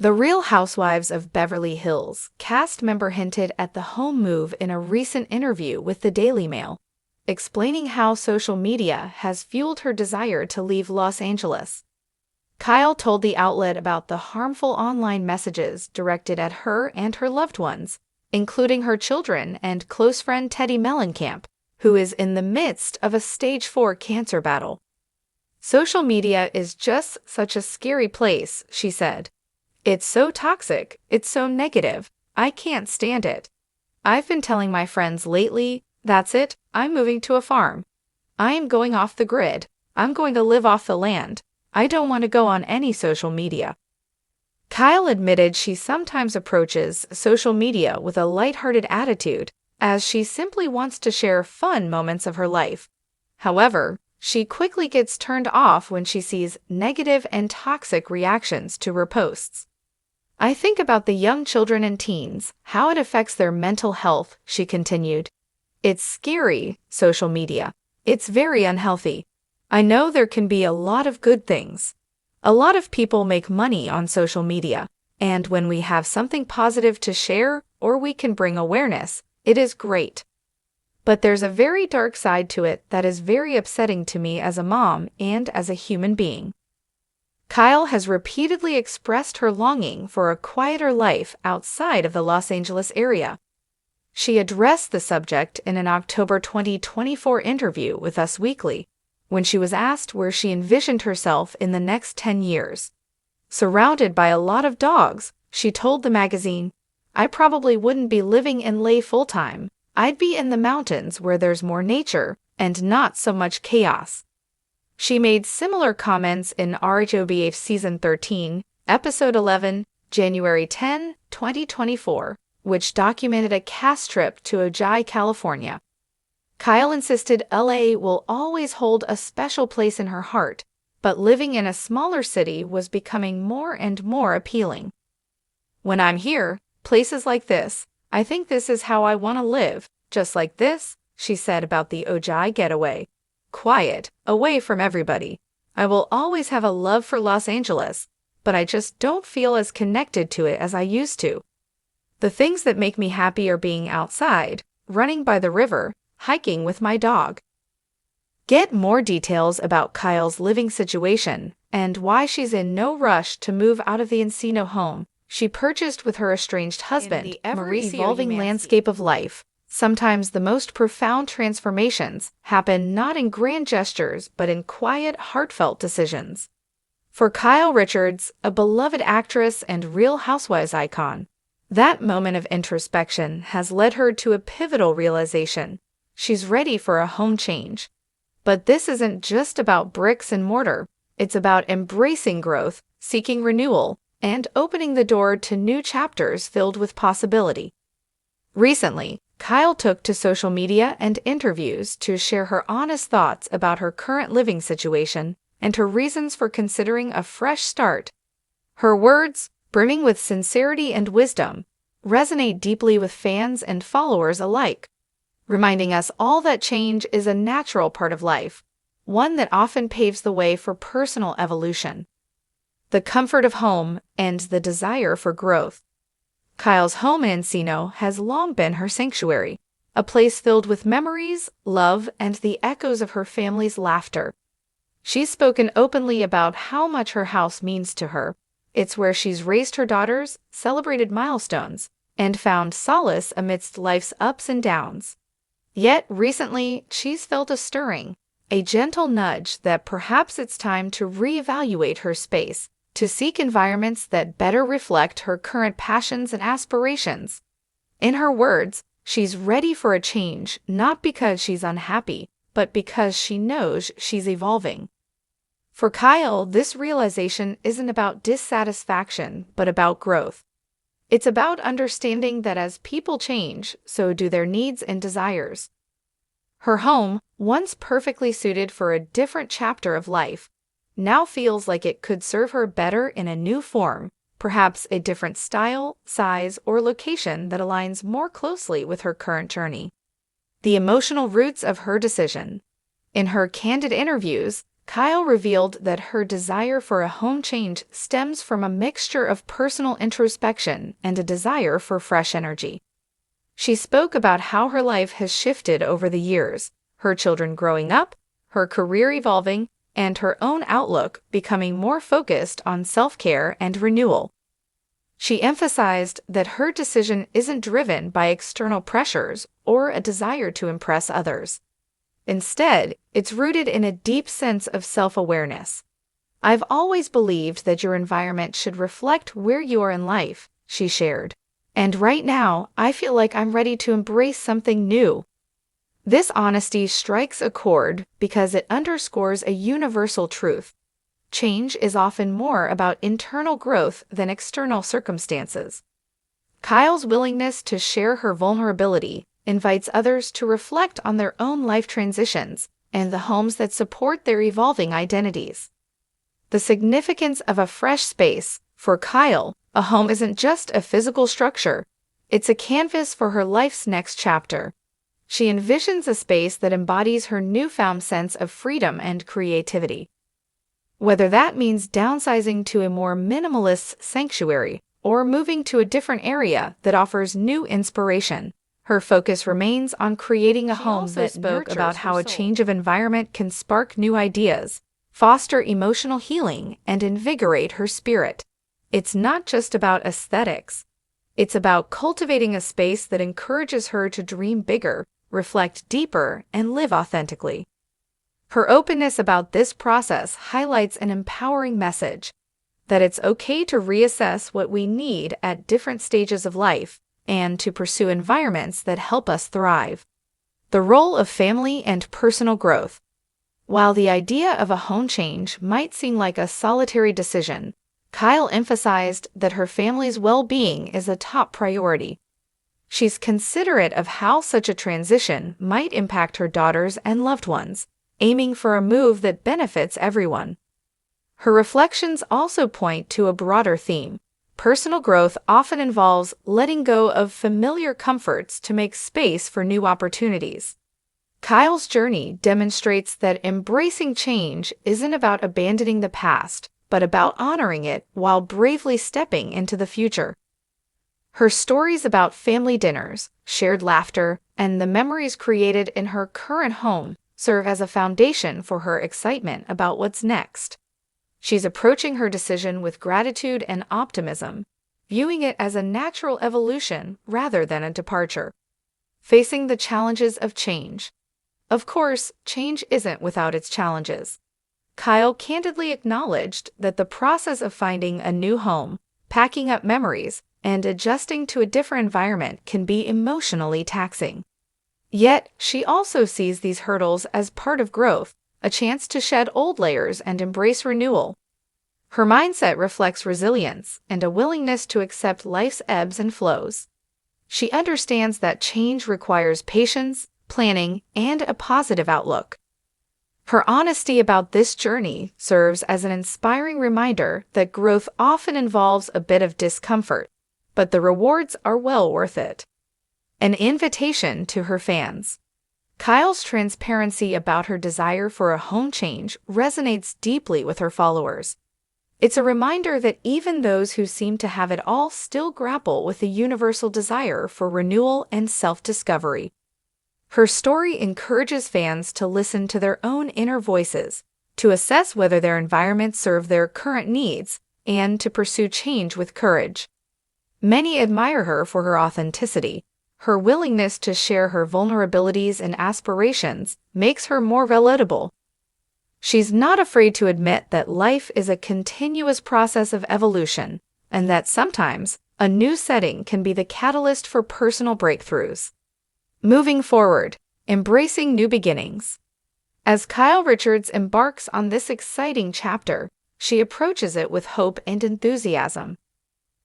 The Real Housewives of Beverly Hills cast member hinted at the home move in a recent interview with the Daily Mail, explaining how social media has fueled her desire to leave Los Angeles. Kyle told the outlet about the harmful online messages directed at her and her loved ones, including her children and close friend Teddy Mellencamp, who is in the midst of a stage 4 cancer battle. "Social media is just such a scary place," she said. "It's so toxic, it's so negative, I can't stand it. I've been telling my friends lately, that's it, I'm moving to a farm. I am going off the grid, I'm going to live off the land, I don't want to go on any social media." Kyle admitted she sometimes approaches social media with a lighthearted attitude, as she simply wants to share fun moments of her life. However, she quickly gets turned off when she sees negative and toxic reactions to her posts. "I think about the young children and teens, how it affects their mental health," she continued. "It's scary, social media. It's very unhealthy. I know there can be a lot of good things. A lot of people make money on social media, and when we have something positive to share or we can bring awareness, it is great. But there's a very dark side to it that is very upsetting to me as a mom and as a human being." Kyle has repeatedly expressed her longing for a quieter life outside of the Los Angeles area. She addressed the subject in an October 2024 interview with Us Weekly, when she was asked where she envisioned herself in the next 10 years. Surrounded by a lot of dogs, she told the magazine, "I probably wouldn't be living in LA full-time. I'd be in the mountains where there's more nature and not so much chaos." She made similar comments in RHOBF Season 13, Episode 11, January 10, 2024, which documented a cast trip to Ojai, California. Kyle insisted LA will always hold a special place in her heart, but living in a smaller city was becoming more and more appealing. "When I'm here, places like this, I think this is how I want to live, just like this," she said about the Ojai getaway. "Quiet, away from everybody. I will always have a love for Los Angeles, but I just don't feel as connected to it as I used to. The things that make me happy are being outside, running by the river, hiking with my dog." Get more details about Kyle's living situation and why she's in no rush to move out of the Encino home she purchased with her estranged husband. In the ever-evolving landscape of life, sometimes the most profound transformations happen not in grand gestures but in quiet, heartfelt decisions. For Kyle Richards, a beloved actress and Real Housewives icon, that moment of introspection has led her to a pivotal realization: she's ready for a home change. But this isn't just about bricks and mortar. It's about embracing growth, seeking renewal, and opening the door to new chapters filled with possibility. Recently, Kyle took to social media and interviews to share her honest thoughts about her current living situation and her reasons for considering a fresh start. Her words, brimming with sincerity and wisdom, resonate deeply with fans and followers alike, reminding us all that change is a natural part of life, one that often paves the way for personal evolution. The comfort of home and the desire for growth. Kyle's home in Encino has long been her sanctuary, a place filled with memories, love, and the echoes of her family's laughter. She's spoken openly about how much her house means to her. It's where she's raised her daughters, celebrated milestones, and found solace amidst life's ups and downs. Yet recently, she's felt a stirring, a gentle nudge that perhaps it's time to reevaluate her space, to seek environments that better reflect her current passions and aspirations. In her words, she's ready for a change, not because she's unhappy, but because she knows she's evolving. For Kyle, this realization isn't about dissatisfaction, but about growth. It's about understanding that as people change, so do their needs and desires. Her home, once perfectly suited for a different chapter of life, now feels like it could serve her better in a new form, perhaps a different style, size, or location that aligns more closely with her current journey. The emotional roots of her decision. In her candid interviews, Kyle revealed that her desire for a home change stems from a mixture of personal introspection and a desire for fresh energy. She spoke about how her life has shifted over the years, her children growing up, her career evolving, and her own outlook becoming more focused on self-care and renewal. She emphasized that her decision isn't driven by external pressures or a desire to impress others. Instead, it's rooted in a deep sense of self-awareness. "I've always believed that your environment should reflect where you are in life," she shared. "And right now, I feel like I'm ready to embrace something new." This honesty strikes a chord because it underscores a universal truth. Change is often more about internal growth than external circumstances. Kyle's willingness to share her vulnerability invites others to reflect on their own life transitions and the homes that support their evolving identities. The significance of a fresh space. For Kyle, a home isn't just a physical structure, it's a canvas for her life's next chapter. She envisions a space that embodies her newfound sense of freedom and creativity. Whether that means downsizing to a more minimalist sanctuary or moving to a different area that offers new inspiration, her focus remains on creating a home that spoke about how a change of environment can spark new ideas, foster emotional healing, and invigorate her spirit. It's not just about aesthetics. It's about cultivating a space that encourages her to dream bigger, reflect deeper, and live authentically. Her openness about this process highlights an empowering message that it's okay to reassess what we need at different stages of life and to pursue environments that help us thrive. The role of family and personal growth. While the idea of a home change might seem like a solitary decision, Kyle emphasized that her family's well-being is a top priority. She's considerate of how such a transition might impact her daughters and loved ones, aiming for a move that benefits everyone. Her reflections also point to a broader theme. Personal growth often involves letting go of familiar comforts to make space for new opportunities. Kyle's journey demonstrates that embracing change isn't about abandoning the past, but about honoring it while bravely stepping into the future. Her stories about family dinners, shared laughter, and the memories created in her current home serve as a foundation for her excitement about what's next. She's approaching her decision with gratitude and optimism, viewing it as a natural evolution rather than a departure. Facing the challenges of change. Of course, change isn't without its challenges. Kyle candidly acknowledged that the process of finding a new home, packing up memories, and adjusting to a different environment can be emotionally taxing. Yet, she also sees these hurdles as part of growth, a chance to shed old layers and embrace renewal. Her mindset reflects resilience and a willingness to accept life's ebbs and flows. She understands that change requires patience, planning, and a positive outlook. Her honesty about this journey serves as an inspiring reminder that growth often involves a bit of discomfort, but the rewards are well worth it. An invitation to her fans. Kyle's transparency about her desire for a home change resonates deeply with her followers. It's a reminder that even those who seem to have it all still grapple with the universal desire for renewal and self-discovery. Her story encourages fans to listen to their own inner voices, to assess whether their environments serve their current needs, and to pursue change with courage. Many admire her for her authenticity. Her willingness to share her vulnerabilities and aspirations makes her more relatable. She's not afraid to admit that life is a continuous process of evolution, and that sometimes a new setting can be the catalyst for personal breakthroughs. Moving forward, embracing new beginnings. As Kyle Richards embarks on this exciting chapter, she approaches it with hope and enthusiasm.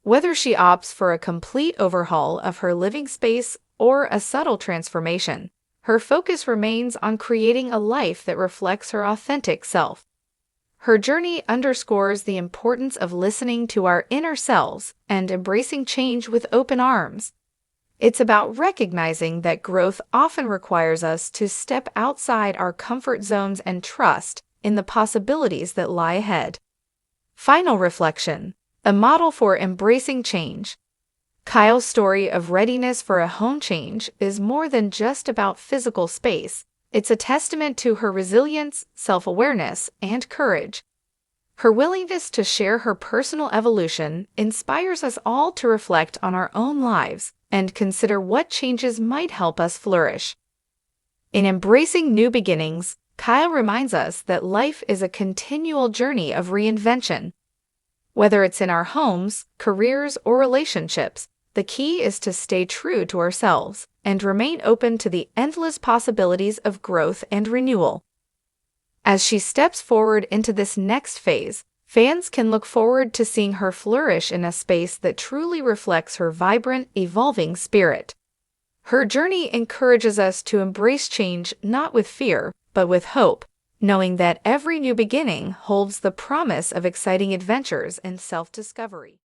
Whether she opts for a complete overhaul of her living space or a subtle transformation, her focus remains on creating a life that reflects her authentic self. Her journey underscores the importance of listening to our inner selves and embracing change with open arms. It's about recognizing that growth often requires us to step outside our comfort zones and trust in the possibilities that lie ahead. Final reflection: a model for embracing change. Kyle's story of readiness for a home change is more than just about physical space. It's a testament to her resilience, self-awareness, and courage. Her willingness to share her personal evolution inspires us all to reflect on our own lives and consider what changes might help us flourish. In embracing new beginnings, Kyle reminds us that life is a continual journey of reinvention. Whether it's in our homes, careers, or relationships, the key is to stay true to ourselves and remain open to the endless possibilities of growth and renewal. As she steps forward into this next phase, fans can look forward to seeing her flourish in a space that truly reflects her vibrant, evolving spirit. Her journey encourages us to embrace change not with fear, but with hope, knowing that every new beginning holds the promise of exciting adventures and self-discovery.